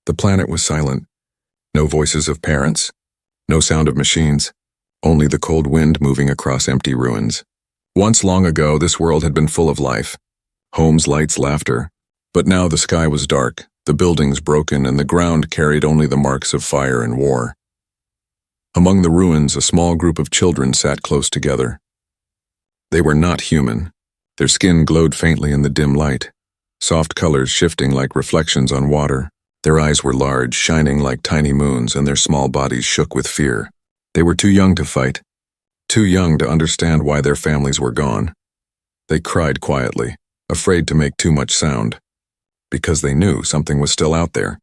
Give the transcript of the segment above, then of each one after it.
The planet was silent. No voices of parents. No sound of machines. Only the cold wind moving across empty ruins. Once long ago, this world had been full of life. Homes, lights, laughter. But now the sky was dark, the buildings broken, and the ground carried only the marks of fire and war. Among the ruins, a small group of children sat close together. They were not human. Their skin glowed faintly in the dim light, soft colors shifting like reflections on water. Their eyes were large, shining like tiny moons, and their small bodies shook with fear. They were too young to fight, too young to understand why their families were gone. They cried quietly, afraid to make too much sound, because they knew something was still out there,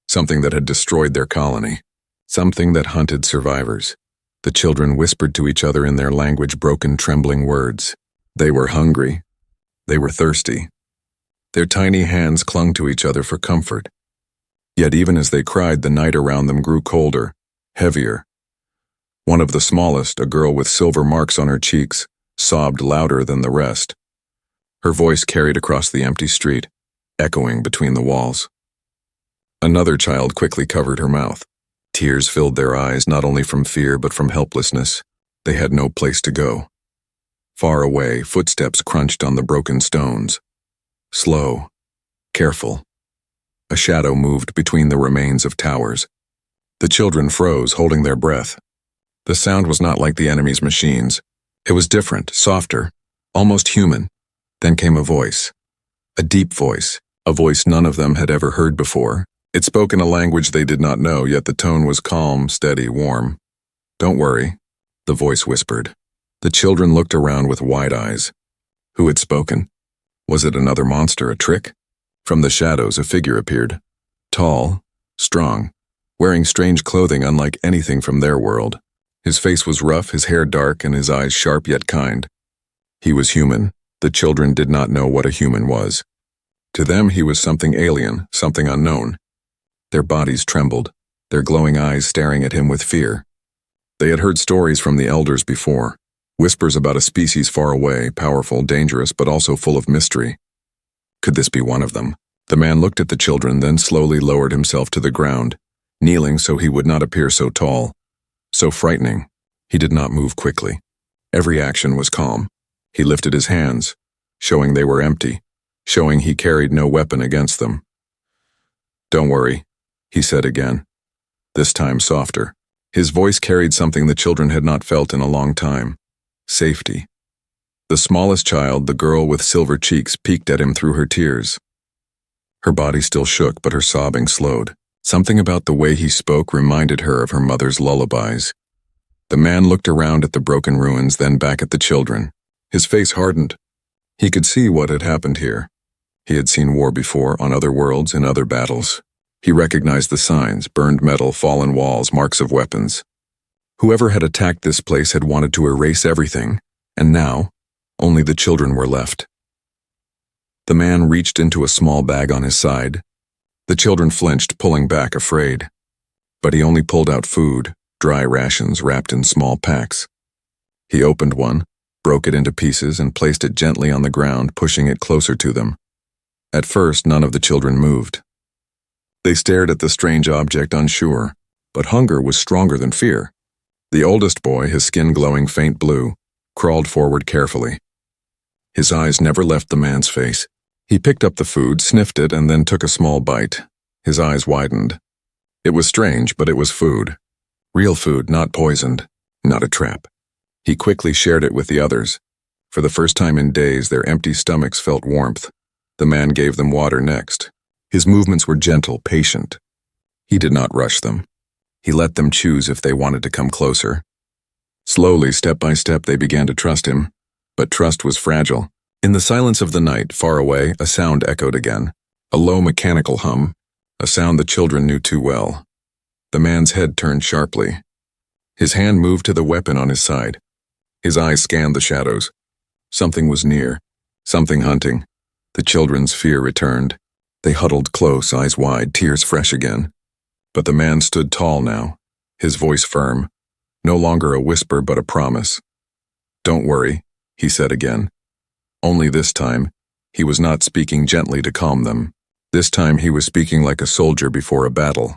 something that had destroyed their colony, something that hunted survivors. The children whispered to each other in their language, broken, trembling words. They were hungry. They were thirsty. Their tiny hands clung to each other for comfort. Yet even as they cried, the night around them grew colder, heavier. One of the smallest, a girl with silver marks on her cheeks, sobbed louder than the rest. Her voice carried across the empty street, echoing between the walls. Another child quickly covered her mouth. Tears filled their eyes, not only from fear but from helplessness. They had no place to go. Far away, footsteps crunched on the broken stones. Slow, careful. A shadow moved between the remains of towers. The children froze, holding their breath. The sound was not like the enemy's machines. It was different, softer, almost human. Then came a voice. A deep voice, a voice none of them had ever heard before. It spoke in a language they did not know, yet the tone was calm, steady, warm. "Don't worry," the voice whispered. The children looked around with wide eyes. Who had spoken? Was it another monster, a trick? From the shadows, a figure appeared. Tall, strong, wearing strange clothing unlike anything from their world. His face was rough, his hair dark, and his eyes sharp yet kind. He was human. The children did not know what a human was. To them, he was something alien, something unknown. Their bodies trembled, their glowing eyes staring at him with fear. They had heard stories from the elders before, whispers about a species far away, powerful, dangerous, but also full of mystery. Could this be one of them? The man looked at the children, then slowly lowered himself to the ground, kneeling so he would not appear so tall, so frightening. He did not move quickly. Every action was calm. He lifted his hands, showing they were empty, showing he carried no weapon against them. "Don't worry," he said again, this time softer. His voice carried something the children had not felt in a long time. Safety. The smallest child, the girl with silver cheeks, peeked at him through her tears. Her body still shook, but her sobbing slowed. Something about the way he spoke reminded her of her mother's lullabies. The man looked around at the broken ruins, then back at the children. His face hardened. He could see what had happened here. He had seen war before, on other worlds, in other battles. He recognized the signs: burned metal, fallen walls, marks of weapons. Whoever had attacked this place had wanted to erase everything, and now, only the children were left. The man reached into a small bag on his side. The children flinched, pulling back, afraid. But he only pulled out food, dry rations wrapped in small packs. He opened one, broke it into pieces, and placed it gently on the ground, pushing it closer to them. At first, none of the children moved. They stared at the strange object, unsure, but hunger was stronger than fear. The oldest boy, his skin glowing faint blue, crawled forward carefully. His eyes never left the man's face. He picked up the food, sniffed it, and then took a small bite. His eyes widened. It was strange, but it was food. Real food, not poisoned, not a trap. He quickly shared it with the others. For the first time in days, their empty stomachs felt warmth. The man gave them water next. His movements were gentle, patient. He did not rush them. He let them choose if they wanted to come closer. Slowly, step by step, they began to trust him. But trust was fragile. In the silence of the night, far away, a sound echoed again. A low mechanical hum, a sound the children knew too well. The man's head turned sharply. His hand moved to the weapon on his side. His eyes scanned the shadows. Something was near, something hunting. The children's fear returned. They huddled close, eyes wide, tears fresh again. But the man stood tall now, his voice firm, no longer a whisper but a promise. "Don't worry," he said again. Only this time, he was not speaking gently to calm them. This time he was speaking like a soldier before a battle.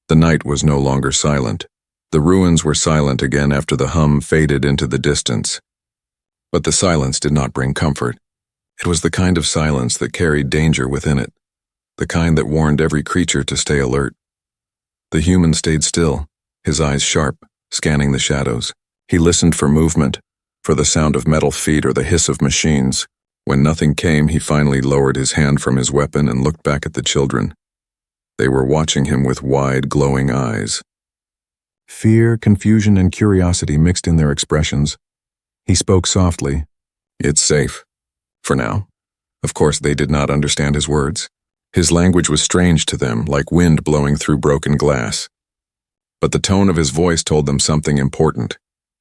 The night was no longer silent. The ruins were silent again after the hum faded into the distance. But the silence did not bring comfort. It was the kind of silence that carried danger within it, the kind that warned every creature to stay alert. The human stayed still, his eyes sharp, scanning the shadows. He listened for movement, for the sound of metal feet or the hiss of machines. When nothing came, he finally lowered his hand from his weapon and looked back at the children. They were watching him with wide, glowing eyes. Fear, confusion, and curiosity mixed in their expressions. He spoke softly. "It's safe. For now." Of course, they did not understand his words. His language was strange to them, like wind blowing through broken glass. But the tone of his voice told them something important.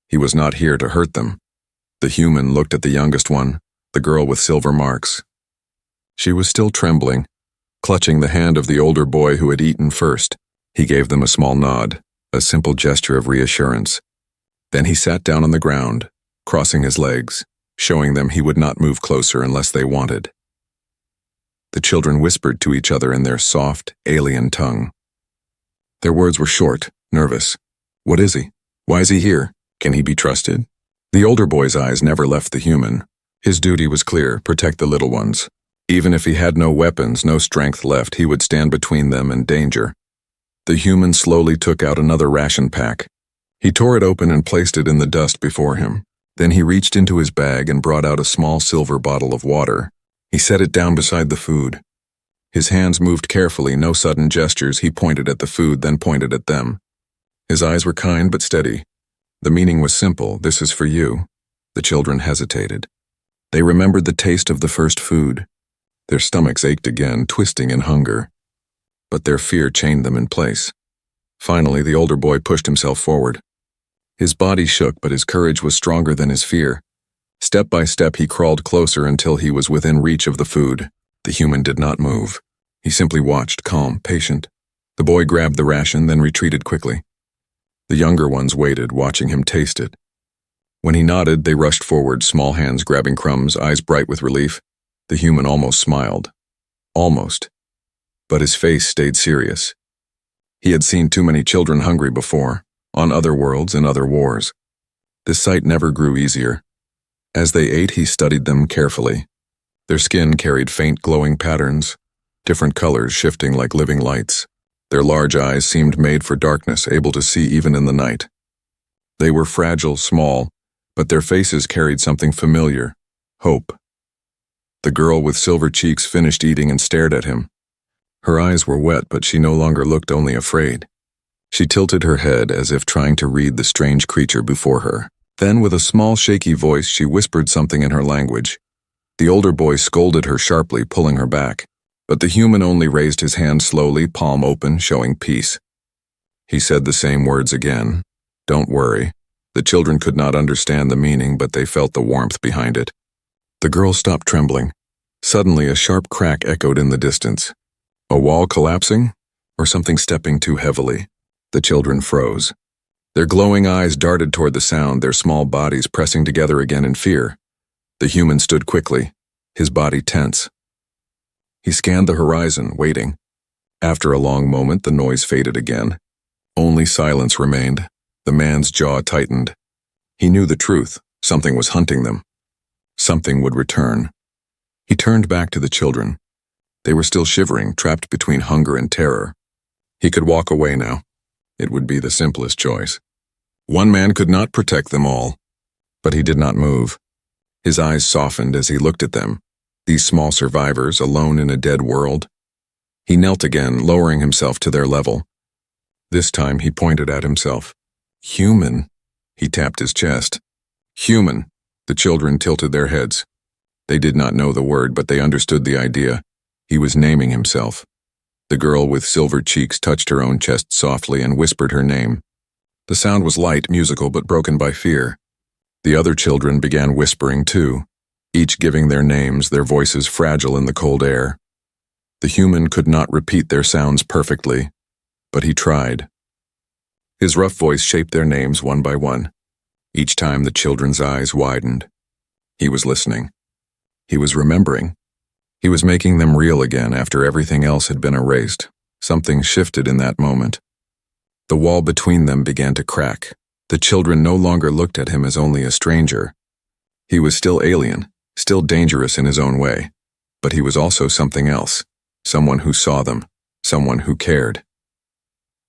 He was not here to hurt them. The human looked at the youngest one, the girl with silver marks. She was still trembling, clutching the hand of the older boy who had eaten first. He gave them a small nod, a simple gesture of reassurance. Then he sat down on the ground, crossing his legs, showing them he would not move closer unless they wanted. The children whispered to each other in their soft, alien tongue. Their words were short, nervous. What is he? Why is he here? Can he be trusted? The older boy's eyes never left the human. His duty was clear: protect the little ones. Even if he had no weapons, no strength left, he would stand between them and danger. The human slowly took out another ration pack. He tore it open and placed it in the dust before him. Then he reached into his bag and brought out a small silver bottle of water. He set it down beside the food. His hands moved carefully, no sudden gestures. He pointed at the food, then pointed at them. His eyes were kind but steady. The meaning was simple: this is for you. The children hesitated. They remembered the taste of the first food. Their stomachs ached again, twisting in hunger. But their fear chained them in place. Finally, the older boy pushed himself forward. His body shook, but his courage was stronger than his fear. Step by step, he crawled closer until he was within reach of the food. The human did not move. He simply watched, calm, patient. The boy grabbed the ration, then retreated quickly. The younger ones waited, watching him taste it. When he nodded, they rushed forward, small hands grabbing crumbs, eyes bright with relief. The human almost smiled. Almost. But his face stayed serious. He had seen too many children hungry before, on other worlds and other wars. This sight never grew easier. As they ate, he studied them carefully. Their skin carried faint glowing patterns, different colors shifting like living lights. Their large eyes seemed made for darkness, able to see even in the night. They were fragile, small, but their faces carried something familiar: hope. The girl with silver cheeks finished eating and stared at him. Her eyes were wet, but she no longer looked only afraid. She tilted her head as if trying to read the strange creature before her. Then, with a small, shaky voice, she whispered something in her language. The older boy scolded her sharply, pulling her back. But the human only raised his hand slowly, palm open, showing peace. He said the same words again. "Don't worry." The children could not understand the meaning, but they felt the warmth behind it. The girl stopped trembling. Suddenly, a sharp crack echoed in the distance. A wall collapsing? Or something stepping too heavily? The children froze. Their glowing eyes darted toward the sound, their small bodies pressing together again in fear. The human stood quickly, his body tense. He scanned the horizon, waiting. After a long moment, the noise faded again. Only silence remained. The man's jaw tightened. He knew the truth. Something was hunting them. Something would return. He turned back to the children. They were still shivering, trapped between hunger and terror. He could walk away now. It would be the simplest choice. One man could not protect them all. But he did not move. His eyes softened as he looked at them, these small survivors alone in a dead world. He knelt again, lowering himself to their level. This time he pointed at himself. "Human." He tapped his chest. "Human." The children tilted their heads. They did not know the word, but they understood the idea. He was naming himself. The girl with silver cheeks touched her own chest softly and whispered her name. The sound was light, musical, but broken by fear. The other children began whispering too, each giving their names, their voices fragile in the cold air. The human could not repeat their sounds perfectly, but he tried. His rough voice shaped their names one by one. Each time the children's eyes widened. He was listening. He was remembering. He was making them real again after everything else had been erased. Something shifted in that moment. The wall between them began to crack. The children no longer looked at him as only a stranger. He was still alien, still dangerous in his own way, but he was also something else, someone who saw them, someone who cared.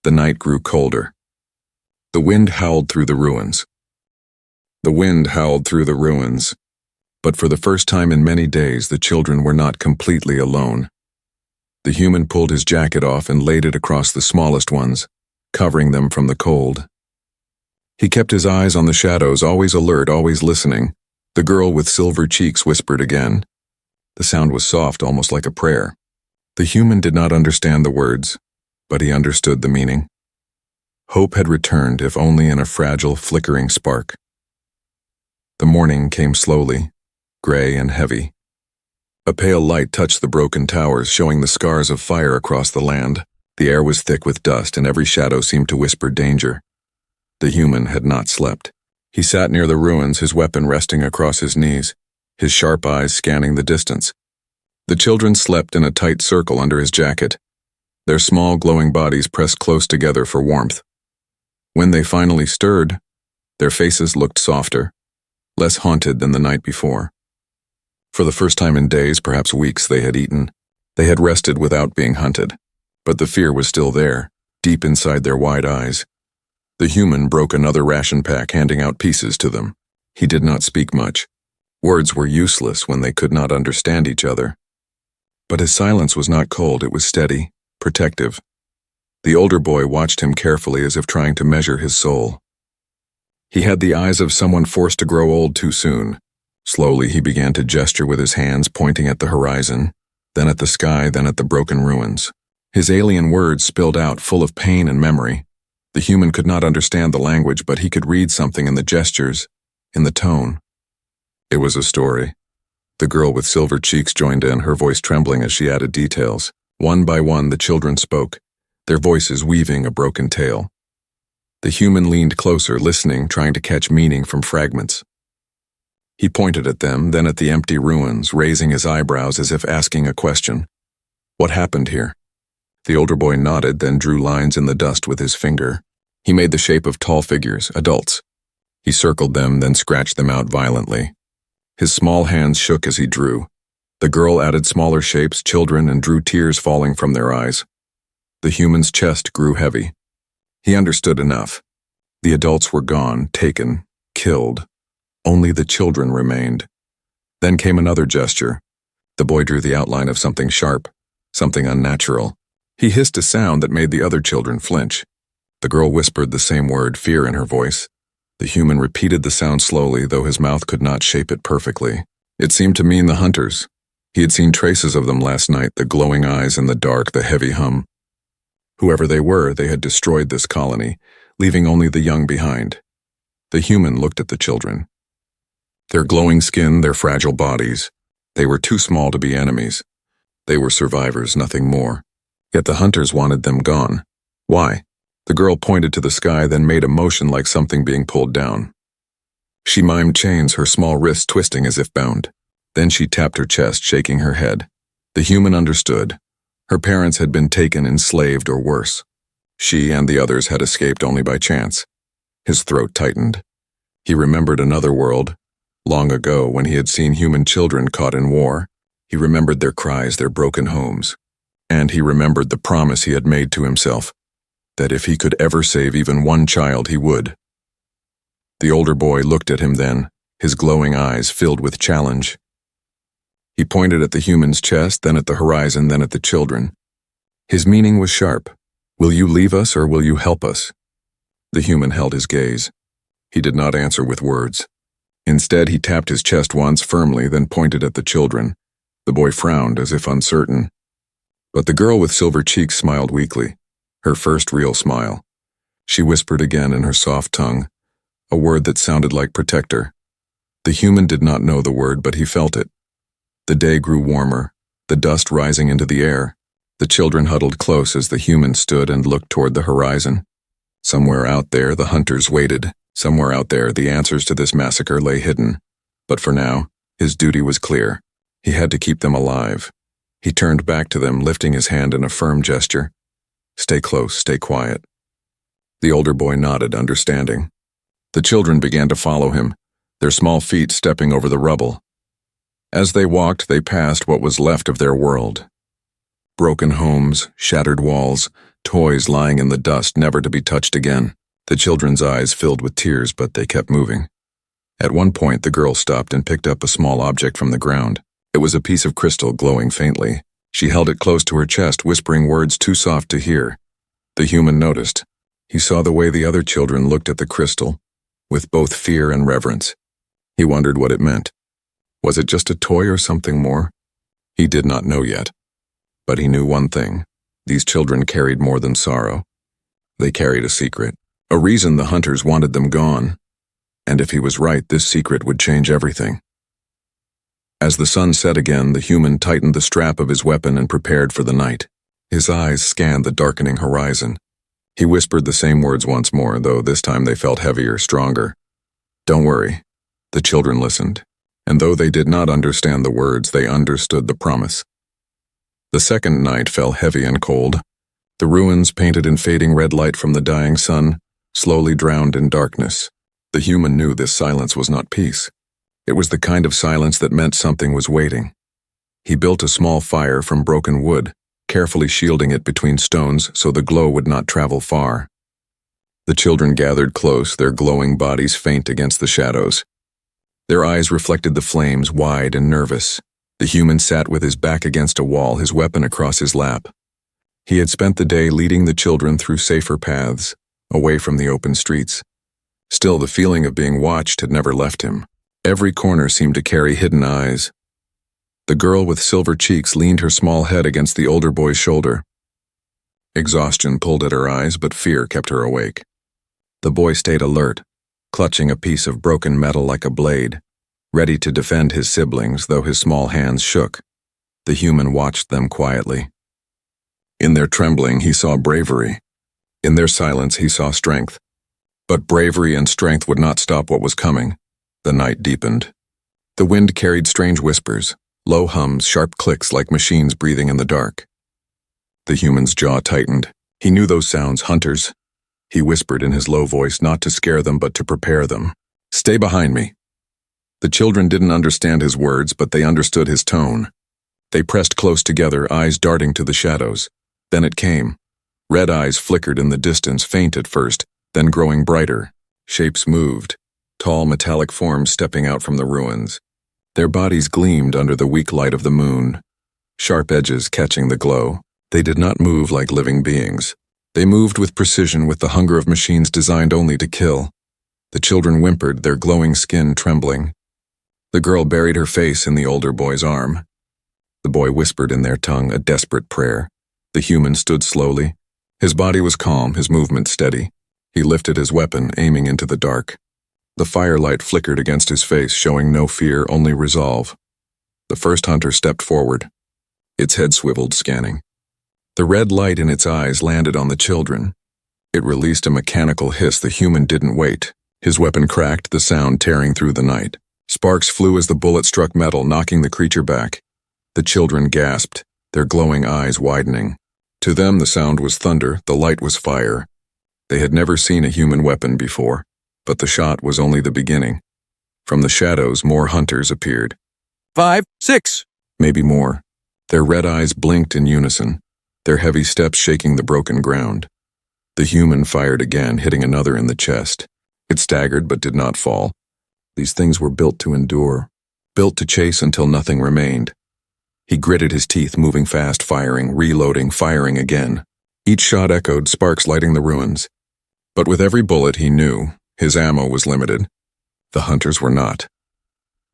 The night grew colder. The wind howled through the ruins. The wind howled through the ruins. But for the first time in many days, the children were not completely alone. The human pulled his jacket off and laid it across the smallest ones, covering them from the cold. He kept his eyes on the shadows, always alert, always listening. The girl with silver cheeks whispered again. The sound was soft, almost like a prayer. The human did not understand the words, but he understood the meaning. Hope had returned, if only in a fragile, flickering spark. The morning came slowly, gray and heavy. A pale light touched the broken towers, showing the scars of fire across the land. The air was thick with dust, and every shadow seemed to whisper danger. The human had not slept. He sat near the ruins, his weapon resting across his knees, his sharp eyes scanning the distance. The children slept in a tight circle under his jacket, their small glowing bodies pressed close together for warmth. When they finally stirred, their faces looked softer, less haunted than the night before. For the first time in days, perhaps weeks, they had eaten. They had rested without being hunted. But the fear was still there, deep inside their wide eyes. The human broke another ration pack, handing out pieces to them. He did not speak much. Words were useless when they could not understand each other. But his silence was not cold, it was steady, protective. The older boy watched him carefully, as if trying to measure his soul. He had the eyes of someone forced to grow old too soon. Slowly he began to gesture with his hands, pointing at the horizon, then at the sky, then at the broken ruins. His alien words spilled out, full of pain and memory. The human could not understand the language, but he could read something in the gestures, in the tone. It was a story. The girl with silver cheeks joined in, her voice trembling as she added details. One by one the children spoke, their voices weaving a broken tale. The human leaned closer, listening, trying to catch meaning from fragments. He pointed at them, then at the empty ruins, raising his eyebrows as if asking a question. What happened here? The older boy nodded, then drew lines in the dust with his finger. He made the shape of tall figures, adults. He circled them, then scratched them out violently. His small hands shook as he drew. The girl added smaller shapes, children, and drew tears falling from their eyes. The human's chest grew heavy. He understood enough. The adults were gone, taken, killed. Only the children remained. Then came another gesture. The boy drew the outline of something sharp, something unnatural. He hissed a sound that made the other children flinch. The girl whispered the same word, fear in her voice. The human repeated the sound slowly, though his mouth could not shape it perfectly. It seemed to mean the hunters. He had seen traces of them last night, the glowing eyes in the dark, the heavy hum. Whoever they were, they had destroyed this colony, leaving only the young behind. The human looked at the children. Their glowing skin, their fragile bodies. They were too small to be enemies. They were survivors, nothing more. Yet the hunters wanted them gone. Why? The girl pointed to the sky, then made a motion like something being pulled down. She mimed chains, her small wrists twisting as if bound. Then she tapped her chest, shaking her head. The human understood. Her parents had been taken, enslaved, or worse. She and the others had escaped only by chance. His throat tightened. He remembered another world. Long ago, when he had seen human children caught in war, he remembered their cries, their broken homes. And he remembered the promise he had made to himself, that if he could ever save even one child, he would. The older boy looked at him then, his glowing eyes filled with challenge. He pointed at the human's chest, then at the horizon, then at the children. His meaning was sharp. Will you leave us or will you help us? The human held his gaze. He did not answer with words. Instead, he tapped his chest once firmly, then pointed at the children. The boy frowned, as if uncertain. But the girl with silver cheeks smiled weakly, her first real smile. She whispered again in her soft tongue, a word that sounded like protector. The human did not know the word, but he felt it. The day grew warmer, the dust rising into the air. The children huddled close as the human stood and looked toward the horizon. Somewhere out there, the hunters waited. Somewhere out there, the answers to this massacre lay hidden. But for now, his duty was clear. He had to keep them alive. He turned back to them, lifting his hand in a firm gesture. "Stay close, stay quiet." The older boy nodded, understanding. The children began to follow him, their small feet stepping over the rubble. As they walked, they passed what was left of their world. Broken homes, shattered walls, toys lying in the dust, never to be touched again. The children's eyes filled with tears, but they kept moving. At one point, the girl stopped and picked up a small object from the ground. It was a piece of crystal glowing faintly. She held it close to her chest, whispering words too soft to hear. The human noticed. He saw the way the other children looked at the crystal, with both fear and reverence. He wondered what it meant. Was it just a toy or something more? He did not know yet. But he knew one thing. These children carried more than sorrow. They carried a secret, a reason the hunters wanted them gone. And if he was right, this secret would change everything. As the sun set again, the human tightened the strap of his weapon and prepared for the night. His eyes scanned the darkening horizon. He whispered the same words once more, though this time they felt heavier, stronger. "Don't worry." The children listened, and though they did not understand the words, they understood the promise. The second night fell heavy and cold. The ruins, painted in fading red light from the dying sun, slowly drowned in darkness. The human knew this silence was not peace. It was the kind of silence that meant something was waiting. He built a small fire from broken wood, carefully shielding it between stones so the glow would not travel far. The children gathered close, their glowing bodies faint against the shadows. Their eyes reflected the flames, wide and nervous. The human sat with his back against a wall, his weapon across his lap. He had spent the day leading the children through safer paths, away from the open streets. Still, the feeling of being watched had never left him. Every corner seemed to carry hidden eyes. The girl with silver cheeks leaned her small head against the older boy's shoulder. Exhaustion pulled at her eyes, but fear kept her awake. The boy stayed alert, clutching a piece of broken metal like a blade, ready to defend his siblings, though his small hands shook. The human watched them quietly. In their trembling, he saw bravery. In their silence, he saw strength. But bravery and strength would not stop what was coming. The night deepened. The wind carried strange whispers, low hums, sharp clicks like machines breathing in the dark. The human's jaw tightened. He knew those sounds, hunters. He whispered in his low voice, not to scare them, but to prepare them. "Stay behind me." The children didn't understand his words, but they understood his tone. They pressed close together, eyes darting to the shadows. Then it came. Red eyes flickered in the distance, faint at first, then growing brighter. Shapes moved, tall metallic forms stepping out from the ruins. Their bodies gleamed under the weak light of the moon, sharp edges catching the glow. They did not move like living beings. They moved with precision, with the hunger of machines designed only to kill. The children whimpered, their glowing skin trembling. The girl buried her face in the older boy's arm. The boy whispered in their tongue a desperate prayer. The human stood slowly. His body was calm, his movement steady. He lifted his weapon, aiming into the dark. The firelight flickered against his face, showing no fear, only resolve. The first hunter stepped forward. Its head swiveled, scanning. The red light in its eyes landed on the children. It released a mechanical hiss. The human didn't wait. His weapon cracked, the sound tearing through the night. Sparks flew as the bullet struck metal, knocking the creature back. The children gasped, their glowing eyes widening. To them, the sound was thunder, the light was fire. They had never seen a human weapon before, but the shot was only the beginning. From the shadows, more hunters appeared. 5, 6. Maybe more. Their red eyes blinked in unison, their heavy steps shaking the broken ground. The human fired again, hitting another in the chest. It staggered but did not fall. These things were built to endure, built to chase until nothing remained. He gritted his teeth, moving fast, firing, reloading, firing again. Each shot echoed, sparks lighting the ruins. But with every bullet, he knew his ammo was limited. The hunters were not.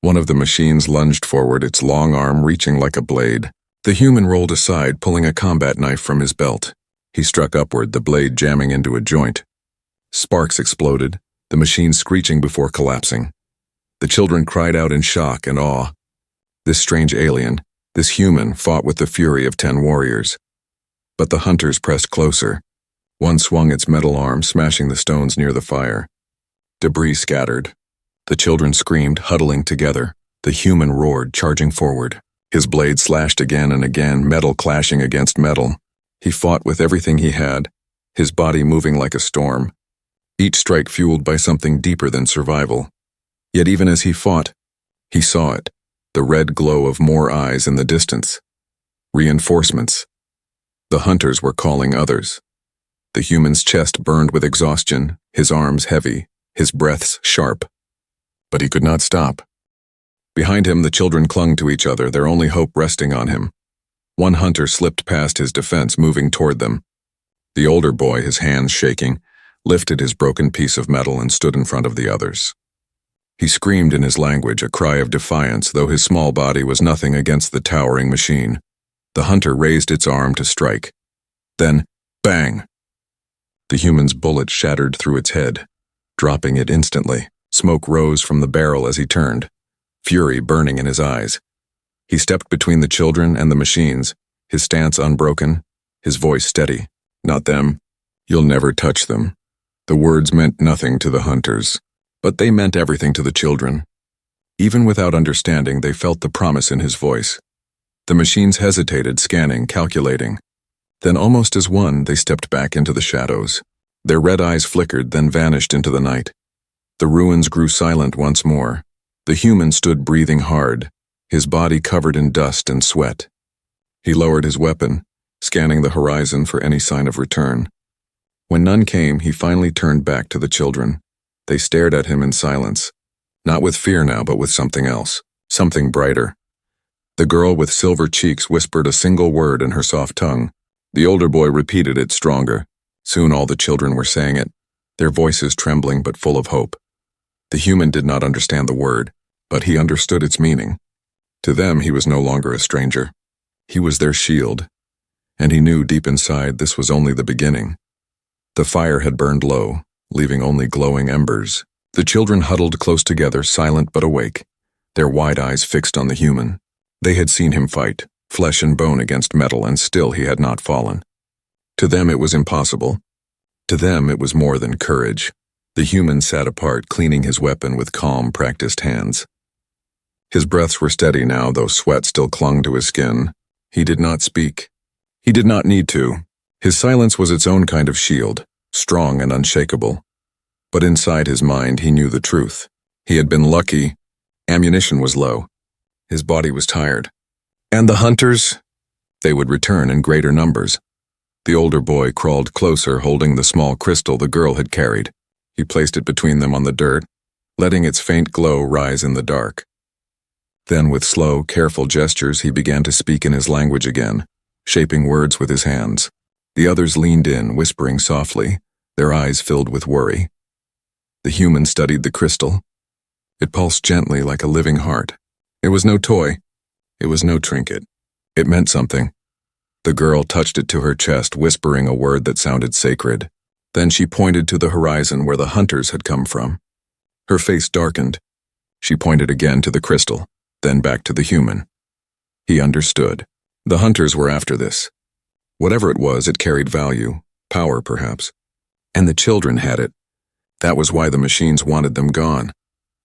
One of the machines lunged forward, its long arm reaching like a blade. The human rolled aside, pulling a combat knife from his belt. He struck upward, the blade jamming into a joint. Sparks exploded, the machine screeching before collapsing. The children cried out in shock and awe. This strange alien, this human, fought with the fury of 10 warriors. But the hunters pressed closer. One swung its metal arm, smashing the stones near the fire. Debris scattered. The children screamed, huddling together. The human roared, charging forward. His blade slashed again and again, metal clashing against metal. He fought with everything he had, his body moving like a storm. Each strike fueled by something deeper than survival. Yet even as he fought, he saw it, the red glow of more eyes in the distance. Reinforcements. The hunters were calling others. The human's chest burned with exhaustion, his arms heavy, his breaths sharp. But he could not stop. Behind him, the children clung to each other, their only hope resting on him. One hunter slipped past his defense, moving toward them. The older boy, his hands shaking, lifted his broken piece of metal and stood in front of the others. He screamed in his language, a cry of defiance, though his small body was nothing against the towering machine. The hunter raised its arm to strike. Then, bang! The human's bullet shattered through its head, dropping it instantly. Smoke rose from the barrel as he turned, fury burning in his eyes. He stepped between the children and the machines, his stance unbroken, his voice steady. Not them. You'll never touch them. The words meant nothing to the hunters, but they meant everything to the children. Even without understanding, they felt the promise in his voice. The machines hesitated, scanning, calculating. Then almost as one, they stepped back into the shadows. Their red eyes flickered, then vanished into the night. The ruins grew silent once more. The human stood breathing hard, his body covered in dust and sweat. He lowered his weapon, scanning the horizon for any sign of return. When none came, he finally turned back to the children. They stared at him in silence, not with fear now, but with something else, something brighter. The girl with silver cheeks whispered a single word in her soft tongue. The older boy repeated it stronger. Soon all the children were saying it, their voices trembling but full of hope. The human did not understand the word, but he understood its meaning. To them, he was no longer a stranger. He was their shield, and he knew deep inside this was only the beginning. The fire had burned low, leaving only glowing embers. The children huddled close together, silent but awake, their wide eyes fixed on the human. They had seen him fight, flesh and bone against metal, and still he had not fallen. To them it was impossible. To them it was more than courage. The human sat apart, cleaning his weapon with calm, practiced hands. His breaths were steady now, though sweat still clung to his skin. He did not speak. He did not need to. His silence was its own kind of shield, strong and unshakable. But inside his mind he knew the truth. He had been lucky. Ammunition was low. His body was tired. And the hunters? They would return in greater numbers. The older boy crawled closer, holding the small crystal the girl had carried. He placed it between them on the dirt, letting its faint glow rise in the dark. Then with slow, careful gestures he began to speak in his language again, shaping words with his hands. The others leaned in, whispering softly, their eyes filled with worry. The human studied the crystal. It pulsed gently like a living heart. It was no toy. It was no trinket. It meant something. The girl touched it to her chest, whispering a word that sounded sacred. Then she pointed to the horizon where the hunters had come from. Her face darkened. She pointed again to the crystal, then back to the human. He understood. The hunters were after this. Whatever it was, it carried value, power perhaps. And the children had it. That was why the machines wanted them gone.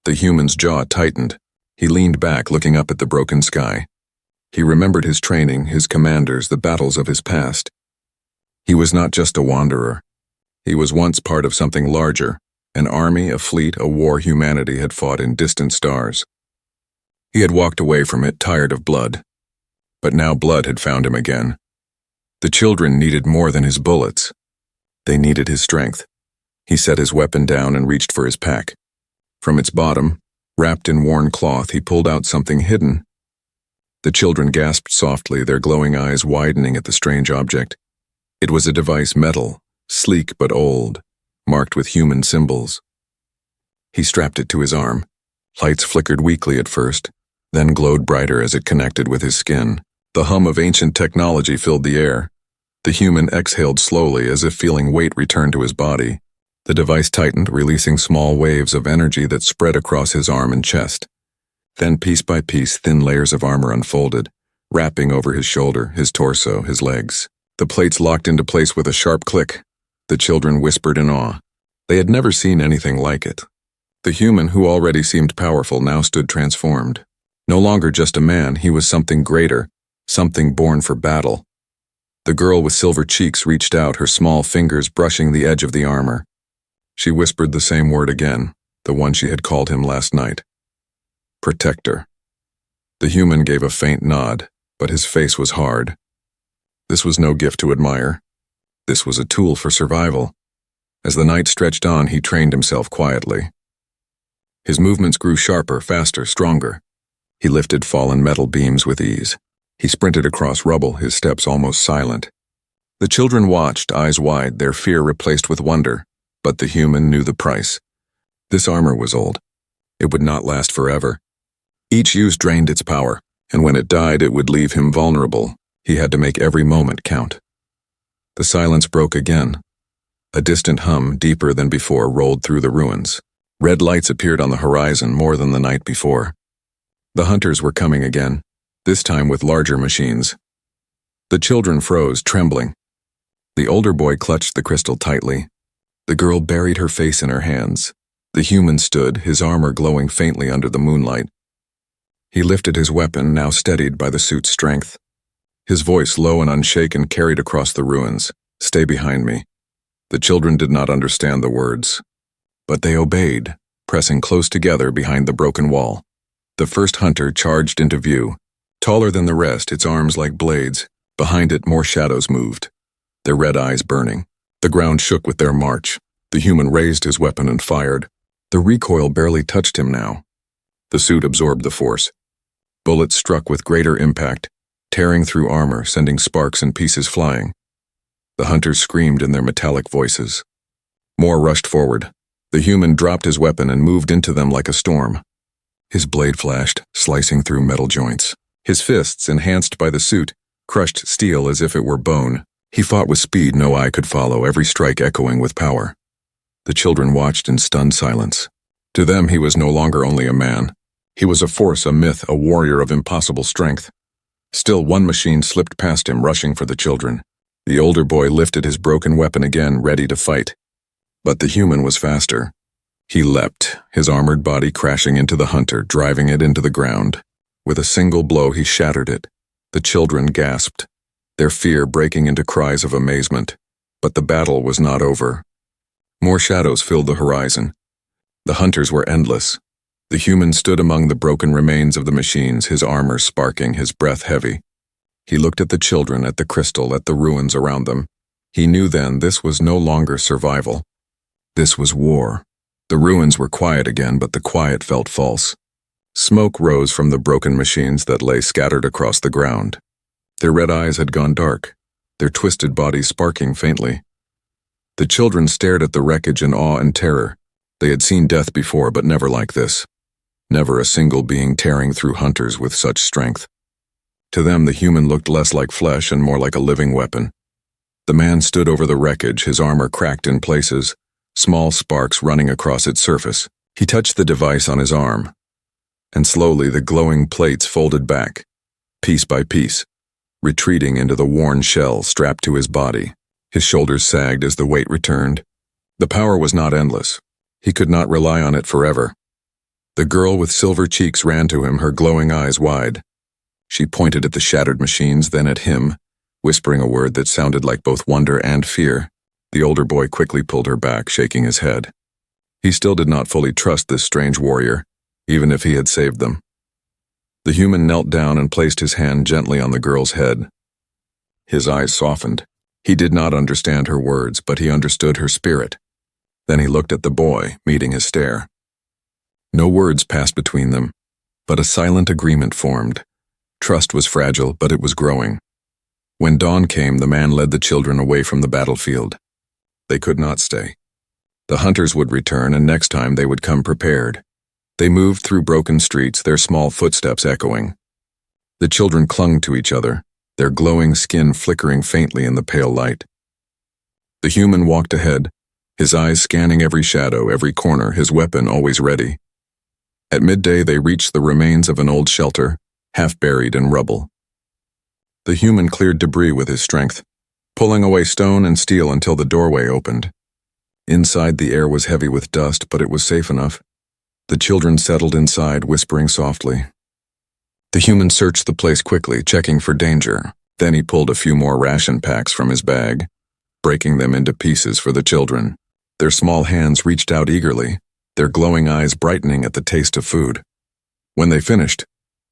The human's jaw tightened. He leaned back, looking up at the broken sky. He remembered his training, his commanders, the battles of his past. He was not just a wanderer. He was once part of something larger, an army, a fleet, a war humanity had fought in distant stars. He had walked away from it, tired of blood. But now blood had found him again. The children needed more than his bullets. They needed his strength. He set his weapon down and reached for his pack. From its bottom, wrapped in worn cloth, he pulled out something hidden. The children gasped softly, their glowing eyes widening at the strange object. It was a device, metal, sleek but old, marked with human symbols. He strapped it to his arm. Lights flickered weakly at first, then glowed brighter as it connected with his skin. The hum of ancient technology filled the air. The human exhaled slowly, as if feeling weight return to his body. The device tightened, releasing small waves of energy that spread across his arm and chest. Then, piece by piece, thin layers of armor unfolded, wrapping over his shoulder, his torso, his legs. The plates locked into place with a sharp click. The children whispered in awe. They had never seen anything like it. The human, who already seemed powerful, now stood transformed. No longer just a man, he was something greater, something born for battle. The girl with silver cheeks reached out, her small fingers brushing the edge of the armor. She whispered the same word again, the one she had called him last night. Protector. The human gave a faint nod, but his face was hard. This was no gift to admire. This was a tool for survival. As the night stretched on, he trained himself quietly. His movements grew sharper, faster, stronger. He lifted fallen metal beams with ease. He sprinted across rubble, his steps almost silent. The children watched, eyes wide, their fear replaced with wonder, but the human knew the price. This armor was old. It would not last forever. Each use drained its power, and when it died, it would leave him vulnerable. He had to make every moment count. The silence broke again. A distant hum, deeper than before, rolled through the ruins. Red lights appeared on the horizon more than the night before. The hunters were coming again, this time with larger machines. The children froze, trembling. The older boy clutched the crystal tightly. The girl buried her face in her hands. The human stood, his armor glowing faintly under the moonlight. He lifted his weapon, now steadied by the suit's strength. His voice, low and unshaken, carried across the ruins. "Stay behind me." The children did not understand the words, but they obeyed, pressing close together behind the broken wall. The first hunter charged into view. Taller than the rest, its arms like blades. Behind it, more shadows moved, their red eyes burning. The ground shook with their march. The human raised his weapon and fired. The recoil barely touched him now. The suit absorbed the force. Bullets struck with greater impact, tearing through armor, sending sparks and pieces flying. The hunters screamed in their metallic voices. More rushed forward. The human dropped his weapon and moved into them like a storm. His blade flashed, slicing through metal joints. His fists, enhanced by the suit, crushed steel as if it were bone. He fought with speed no eye could follow, every strike echoing with power. The children watched in stunned silence. To them, he was no longer only a man. He was a force, a myth, a warrior of impossible strength. Still, one machine slipped past him, rushing for the children. The older boy lifted his broken weapon again, ready to fight. But the human was faster. He leapt, his armored body crashing into the hunter, driving it into the ground. With a single blow, he shattered it. The children gasped, their fear breaking into cries of amazement. But the battle was not over. More shadows filled the horizon. The hunters were endless. The human stood among the broken remains of the machines, his armor sparking, his breath heavy. He looked at the children, at the crystal, at the ruins around them. He knew then this was no longer survival. This was war. The ruins were quiet again, but the quiet felt false. Smoke rose from the broken machines that lay scattered across the ground. Their red eyes had gone dark, their twisted bodies sparking faintly. The children stared at the wreckage in awe and terror. They had seen death before, but never like this. Never a single being tearing through hunters with such strength. To them, the human looked less like flesh and more like a living weapon. The man stood over the wreckage, his armor cracked in places, small sparks running across its surface. He touched the device on his arm, and slowly the glowing plates folded back, piece by piece, retreating into the worn shell strapped to his body. His shoulders sagged as the weight returned. The power was not endless. He could not rely on it forever. The girl with silver cheeks ran to him, her glowing eyes wide. She pointed at the shattered machines, then at him, whispering a word that sounded like both wonder and fear. The older boy quickly pulled her back, shaking his head. He still did not fully trust this strange warrior, even if he had saved them. The human knelt down and placed his hand gently on the girl's head. His eyes softened. He did not understand her words, but he understood her spirit. Then he looked at the boy, meeting his stare. No words passed between them, but a silent agreement formed. Trust was fragile, but it was growing. When dawn came, the man led the children away from the battlefield. They could not stay. The hunters would return, and next time they would come prepared. They moved through broken streets, their small footsteps echoing. The children clung to each other, their glowing skin flickering faintly in the pale light. The human walked ahead, his eyes scanning every shadow, every corner, his weapon always ready. At midday, they reached the remains of an old shelter, half buried in rubble. The human cleared debris with his strength, pulling away stone and steel until the doorway opened. Inside, the air was heavy with dust, but it was safe enough. The children settled inside, whispering softly. The human searched the place quickly, checking for danger. Then he pulled a few more ration packs from his bag, breaking them into pieces for the children. Their small hands reached out eagerly, their glowing eyes brightening at the taste of food. When they finished,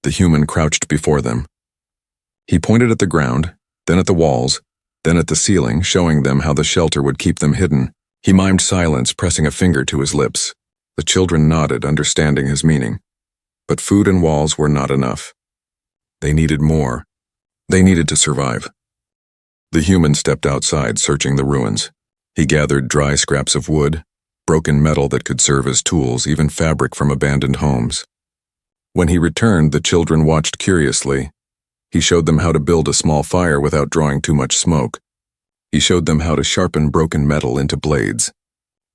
the human crouched before them. He pointed at the ground, then at the walls, then at the ceiling, showing them how the shelter would keep them hidden. He mimed silence, pressing a finger to his lips. The children nodded, understanding his meaning. But food and walls were not enough. They needed more. They needed to survive. The human stepped outside, searching the ruins. He gathered dry scraps of wood, broken metal that could serve as tools, even fabric from abandoned homes. When he returned, the children watched curiously. He showed them how to build a small fire without drawing too much smoke. He showed them how to sharpen broken metal into blades.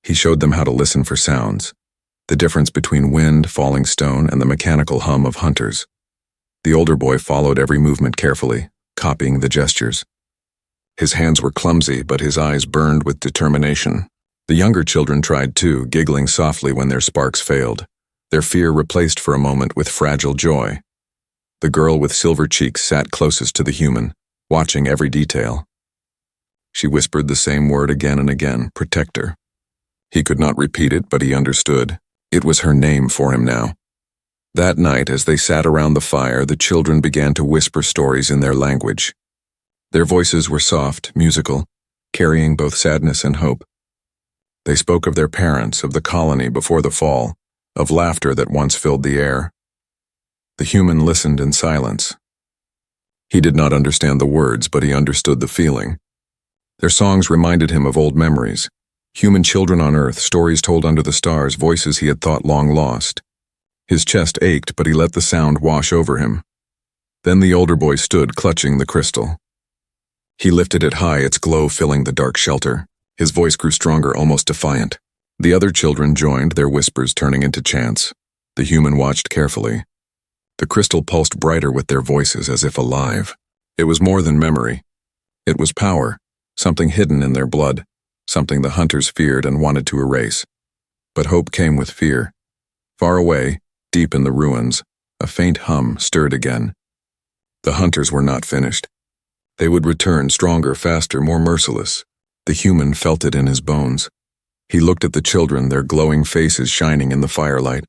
He showed them how to listen for sounds, the difference between wind, falling stone, and the mechanical hum of hunters. The older boy followed every movement carefully, copying the gestures. His hands were clumsy, but his eyes burned with determination. The younger children tried too, giggling softly when their sparks failed, their fear replaced for a moment with fragile joy. The girl with silver cheeks sat closest to the human, watching every detail. She whispered the same word again and again, protector. He could not repeat it, but he understood. It was her name for him now. That night, as they sat around the fire, the children began to whisper stories in their language. Their voices were soft, musical, carrying both sadness and hope. They spoke of their parents, of the colony before the fall, of laughter that once filled the air. The human listened in silence. He did not understand the words, but he understood the feeling. Their songs reminded him of old memories, human children on Earth, stories told under the stars, voices he had thought long lost. His chest ached, but he let the sound wash over him. Then the older boy stood, clutching the crystal. He lifted it high, its glow filling the dark shelter. His voice grew stronger, almost defiant. The other children joined, their whispers turning into chants. The human watched carefully. The crystal pulsed brighter with their voices, as if alive. It was more than memory. It was power, something hidden in their blood, something the hunters feared and wanted to erase. But hope came with fear. Far away, deep in the ruins, a faint hum stirred again. The hunters were not finished. They would return, stronger, faster, more merciless. The human felt it in his bones. He looked at the children, their glowing faces shining in the firelight.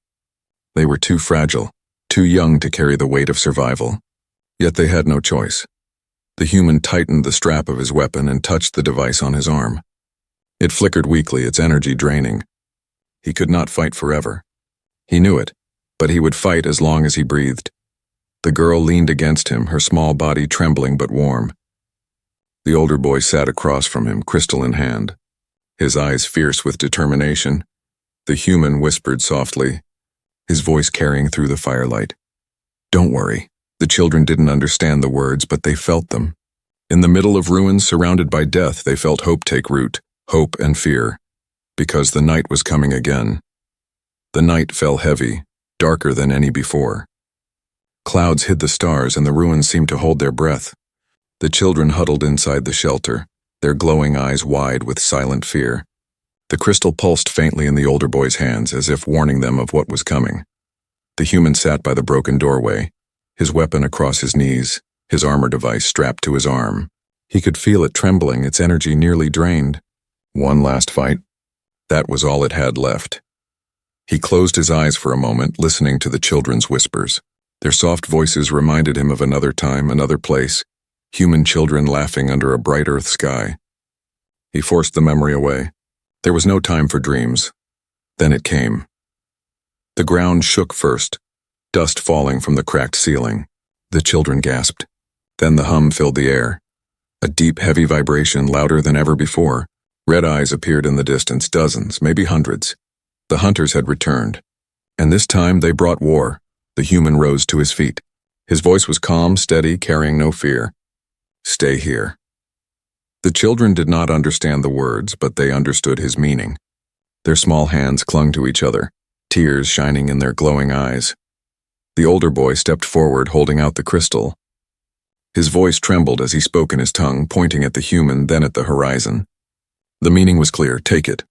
They were too fragile, too young to carry the weight of survival. Yet they had no choice. The human tightened the strap of his weapon and touched the device on his arm. It flickered weakly, its energy draining. He could not fight forever. He knew it, but he would fight as long as he breathed. The girl leaned against him, her small body trembling but warm. The older boy sat across from him, crystal in hand, his eyes fierce with determination. The human whispered softly, his voice carrying through the firelight. "Don't worry." The children didn't understand the words, but they felt them. In the middle of ruins, surrounded by death, they felt hope take root, hope and fear, because the night was coming again. The night fell heavy, darker than any before. Clouds hid the stars, and the ruins seemed to hold their breath. The children huddled inside the shelter, their glowing eyes wide with silent fear. The crystal pulsed faintly in the older boy's hands, as if warning them of what was coming. The human sat by the broken doorway, his weapon across his knees, his armor device strapped to his arm. He could feel it trembling, its energy nearly drained. One last fight. That was all it had left. He closed his eyes for a moment, listening to the children's whispers. Their soft voices reminded him of another time, another place, human children laughing under a bright earth sky. He forced the memory away. There was no time for dreams. Then it came. The ground shook first, dust falling from the cracked ceiling. The children gasped. Then the hum filled the air. A deep, heavy vibration, louder than ever before. Red eyes appeared in the distance, dozens, maybe hundreds. The hunters had returned. And this time they brought war. The human rose to his feet. His voice was calm, steady, carrying no fear. "Stay here." The children did not understand the words, but they understood his meaning. Their small hands clung to each other, tears shining in their glowing eyes. The older boy stepped forward, holding out the crystal. His voice trembled as he spoke in his tongue, pointing at the human, then at the horizon. The meaning was clear: take it,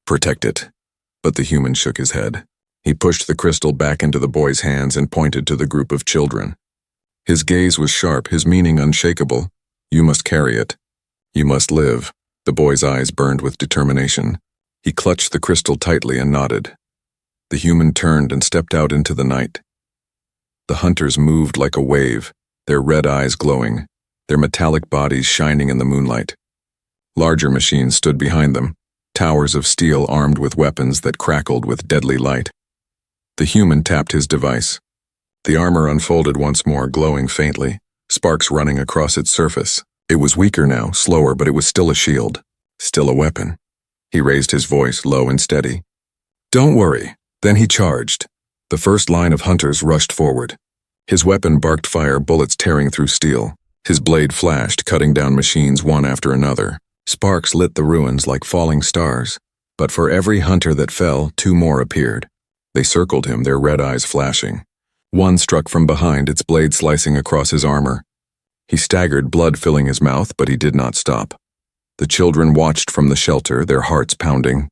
protect it. But the human shook his head. He pushed the crystal back into the boy's hands and pointed to the group of children. His gaze was sharp, his meaning unshakable. You must carry it. You must live. The boy's eyes burned with determination. He clutched the crystal tightly and nodded. The human turned and stepped out into the night. The hunters moved like a wave, their red eyes glowing, their metallic bodies shining in the moonlight. Larger machines stood behind them, towers of steel armed with weapons that crackled with deadly light. The human tapped his device. The armor unfolded once more, glowing faintly, sparks running across its surface. It was weaker now, slower, but it was still a shield, still a weapon. He raised his voice, low and steady. "Don't worry." Then he charged. The first line of hunters rushed forward. His weapon barked fire, bullets tearing through steel. His blade flashed, cutting down machines one after another. Sparks lit the ruins like falling stars. But for every hunter that fell, two more appeared. They circled him, their red eyes flashing. One struck from behind, its blade slicing across his armor. He staggered, blood filling his mouth, but he did not stop. The children watched from the shelter, their hearts pounding.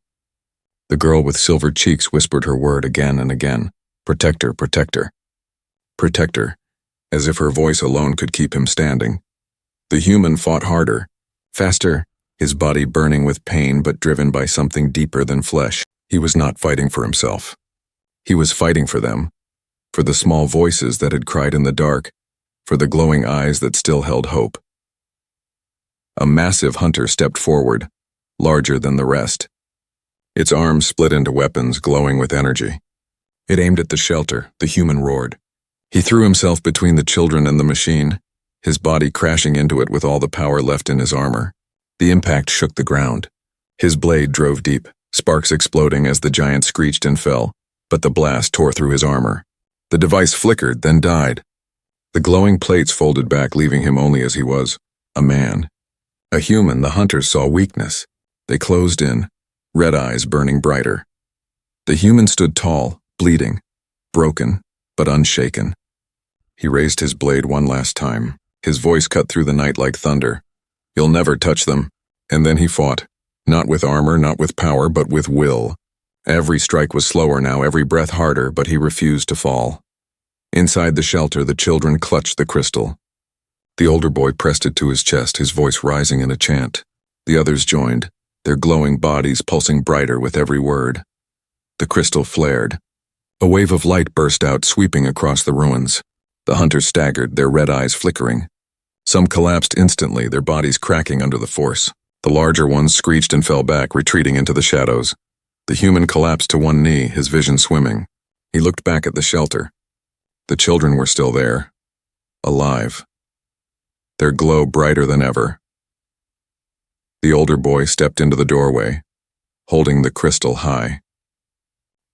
The girl with silver cheeks whispered her word again and again. "Protector, protector." Protector, as if her voice alone could keep him standing. The human fought harder, faster, his body burning with pain but driven by something deeper than flesh. He was not fighting for himself. He was fighting for them, for the small voices that had cried in the dark, for the glowing eyes that still held hope. A massive hunter stepped forward, larger than the rest. Its arms split into weapons glowing with energy. It aimed at the shelter. The human roared. He threw himself between the children and the machine, his body crashing into it with all the power left in his armor. The impact shook the ground. His blade drove deep, sparks exploding as the giant screeched and fell, but the blast tore through his armor. The device flickered, then died. The glowing plates folded back, leaving him only as he was, a man. A human. The hunters saw weakness. They closed in, red eyes burning brighter. The human stood tall, bleeding, broken, but unshaken. He raised his blade one last time. His voice cut through the night like thunder. "You'll never touch them." And then he fought, not with armor, not with power, but with will. Every strike was slower now, every breath harder, but he refused to fall. Inside the shelter, the children clutched the crystal. The older boy pressed it to his chest, his voice rising in a chant. The others joined, their glowing bodies pulsing brighter with every word. The crystal flared. A wave of light burst out, sweeping across the ruins. The hunters staggered, their red eyes flickering. Some collapsed instantly, their bodies cracking under the force. The larger ones screeched and fell back, retreating into the shadows. The human collapsed to one knee, his vision swimming. He looked back at the shelter. The children were still there, alive, their glow brighter than ever. The older boy stepped into the doorway, holding the crystal high.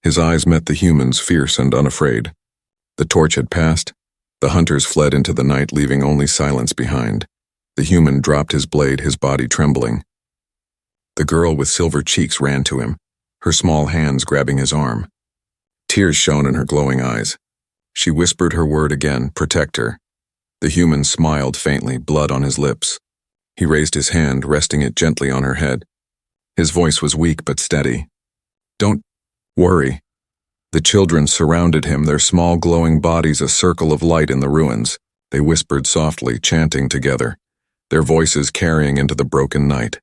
His eyes met the human's, fierce and unafraid. The torch had passed. The hunters fled into the night, leaving only silence behind. The human dropped his blade, his body trembling. The girl with silver cheeks ran to him, her small hands grabbing his arm. Tears shone in her glowing eyes. She whispered her word again, "Protector." The human smiled faintly, blood on his lips. He raised his hand, resting it gently on her head. His voice was weak but steady. "Don't worry." The children surrounded him, their small glowing bodies a circle of light in the ruins. They whispered softly, chanting together, their voices carrying into the broken night.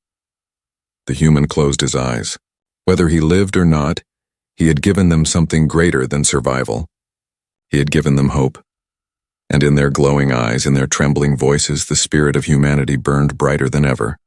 The human closed his eyes. Whether he lived or not, he had given them something greater than survival. He had given them hope. And in their glowing eyes, in their trembling voices, the spirit of humanity burned brighter than ever.